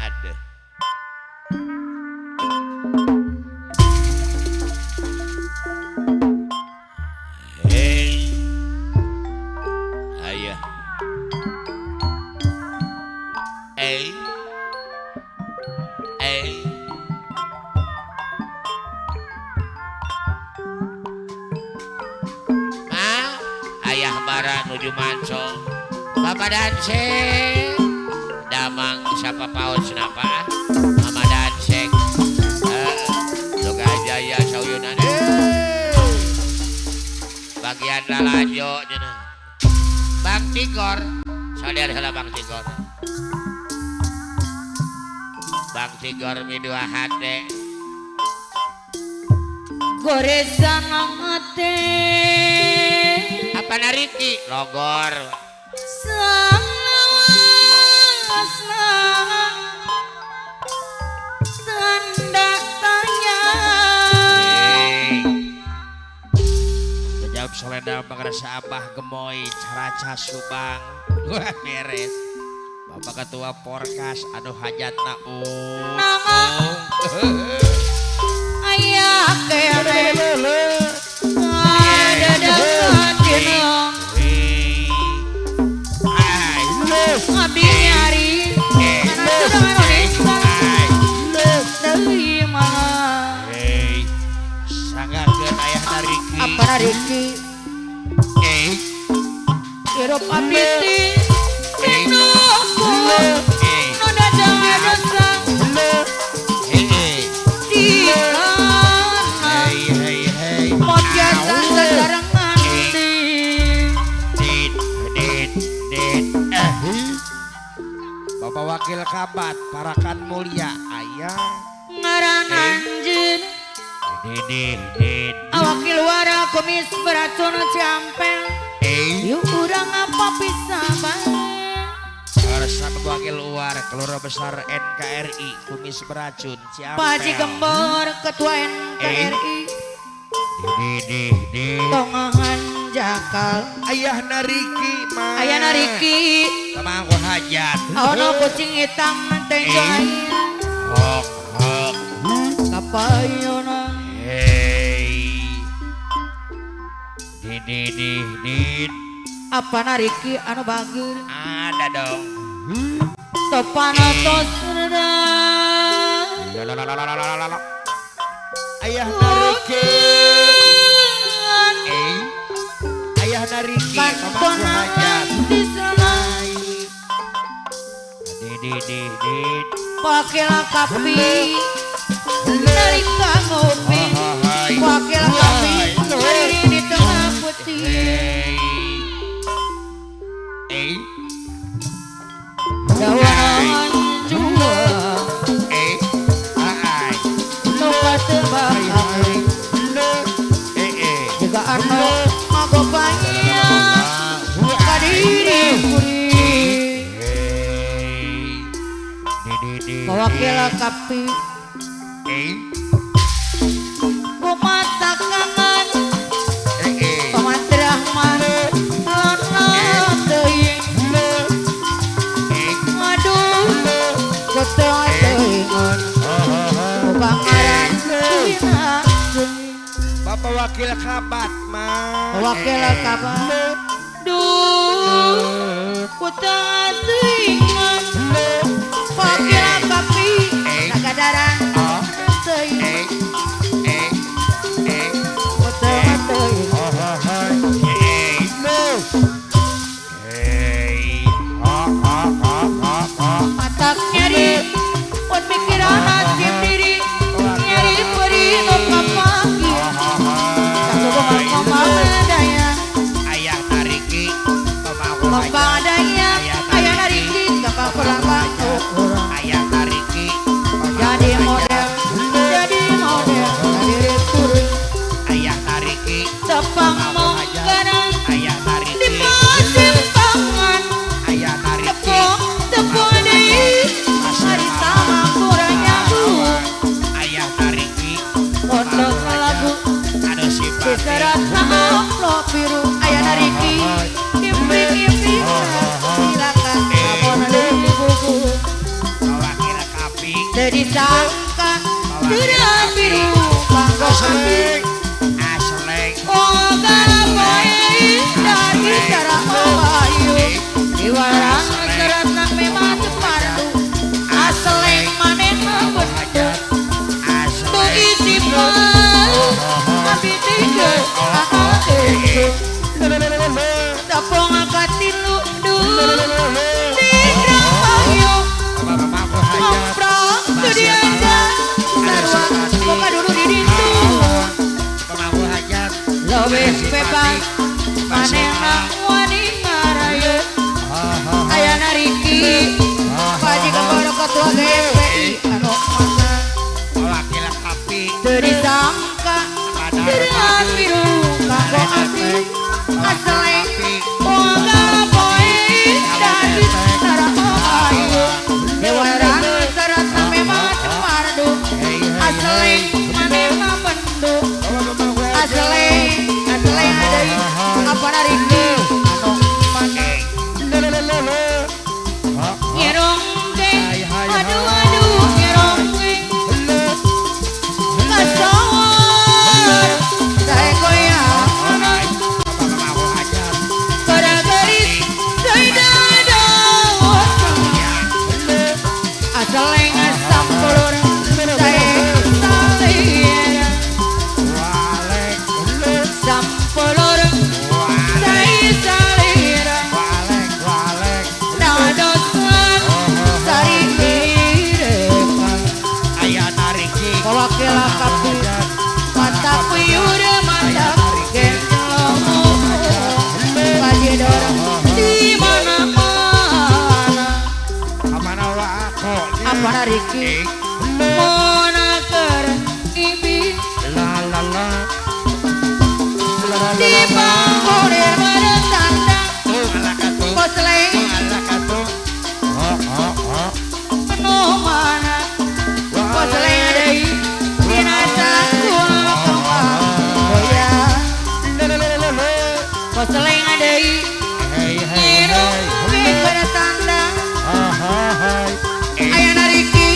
Aduh. Hei. Ayah. Eh. Ayah bara nuju manso Bapak Dansek damang siapa paus napa Mama Dansek Loga Jaya sauyunan bagian lalajo Bang Tigor saudara salah Bang Tigor midua hate goresan hate apa nariki logor tanda tanya jawab soleda mengerasa abah gemoy caraca subang wah beres Bapak Ketua Porkas aduh hajatna ayah kere ada dahatinong abdi nyari karena sudah manis dari mana sangakeun ayah nariki apa nariki hirup abdi Nopo noda jangan podcast sesarengan Bapak Wakil Kabat Parakan Mulia ayah ngaran anjeun wakil wara kumis beracun campel yuk urang apa bisa bae Bersama Wakil Uwar Kelurahan Besar NKRI kumis beracun Ciampel Pak Haji Gembor Ketua NKRI Tongahan Jakal ayah nariki mah ayah nariki sama aku hajat ono kucing hitam tenjo air hok kapayona hei did apa nariki anu bagir ada dong topana tos ayah nariki ayah nariki kantona hajat di sana did pakil kapi narika ngopi pakil kapi berdiri di tengah putih dawan jua nuka terbakar juga arno magopanya kadiri kuri mewakil kapi kumata kangen pemantrahman anak teing aduh kota teingon kebangaran wina Bapak Wakil Kabat mah wakil kabar duh kota teingon wakil kapi nagadaran teing kota teingon matak nyari pun pikiran hakim diri nyari peri noka pagi kasogongan ngomong daya ayah nariki ngomong daya ayah nariki jadi sangka sudah biru kanggo Asleng asleng oh karaboy dari cara ayu iwarang serat nang memang separdu asleng manen bener tu isi mal tapi tiga tapong akatilu dulu tiga ayu ngobrol tu dia aja sarwa buka dulu di situ pemangku hajat lebih bebas manehna wani ngarayu ayana Riki Paji kepada ketua GPI anu masa wakil kapi teu disangka dengan biru kanggo api asleng boga poe dari sarang ayu dewarang serat name macem mardu asleng manehna bendu asleng adai apa Riki anu masa nyerong geng aduh nyerong geng kasawar saya goyang pemangku hajat pada garis saya dadawat asaleng asam pelur saya salira walek sampelur saya salira walek dadosan sari mirekan ayana Riki wakil kapi mata kuyur mata gencelomo pajedor di mana-mana kemana wa aku apa Riki monaker ibi la la la di bangkorir meretandang alakatu kosleng alakatu penuh mana kosleng adai binasa kula kembang goyang kosleng adai nyiru bingkara tandang ayana Riki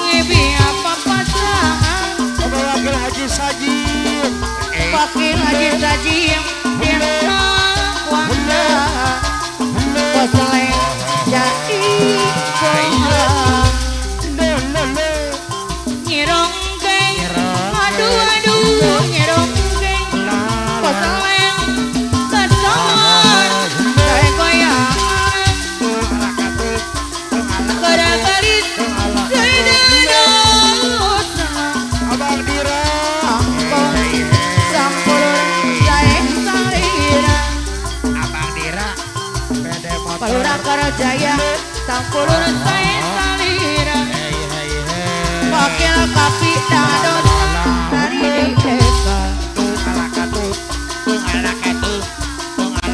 ngibi apa pasangan wakil haji sajim wakil haji sajim dina wanda kosleng jadi kohan nyirong geng aduh nyirong geng kosleng kasawar saya goyangan kada garis saya dadosan abang dira angkong sampulur saya salira abang dira pede motor palura karajaya sampulur saya salira wakil kapi dadosan dari desa alakatu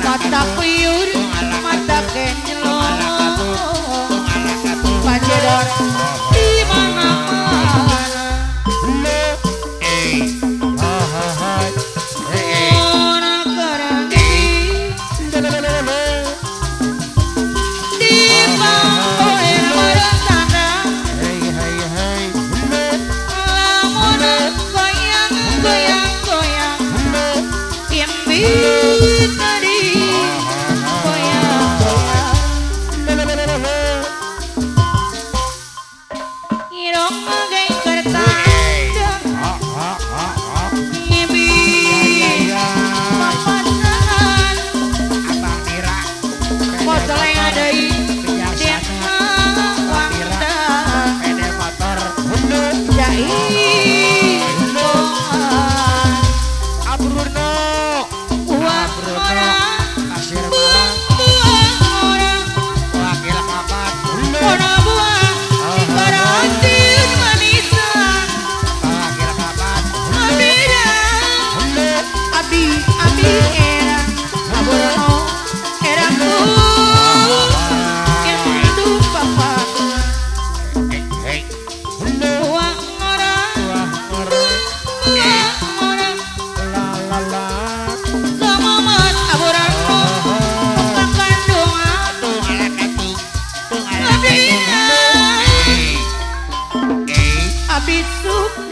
mata kuyur mata kenyelo pajedor di mana-mana ona kerangi di bangkoir meretandang lamun goyang goyang goyang imbi tadi goyang goyang irong geng kertandang imbi papasan abang dira kosleng adai dina wanda pede motor jai kohan abrurno uang orang pasir buang malang buang orang wakil kapat ona buang karatin manisan wakil kapat abida abdi abdi era abono eraku yang itu papa uang orang buang orang la la sama mat aborano bukan kandungan alakatu abdi bisu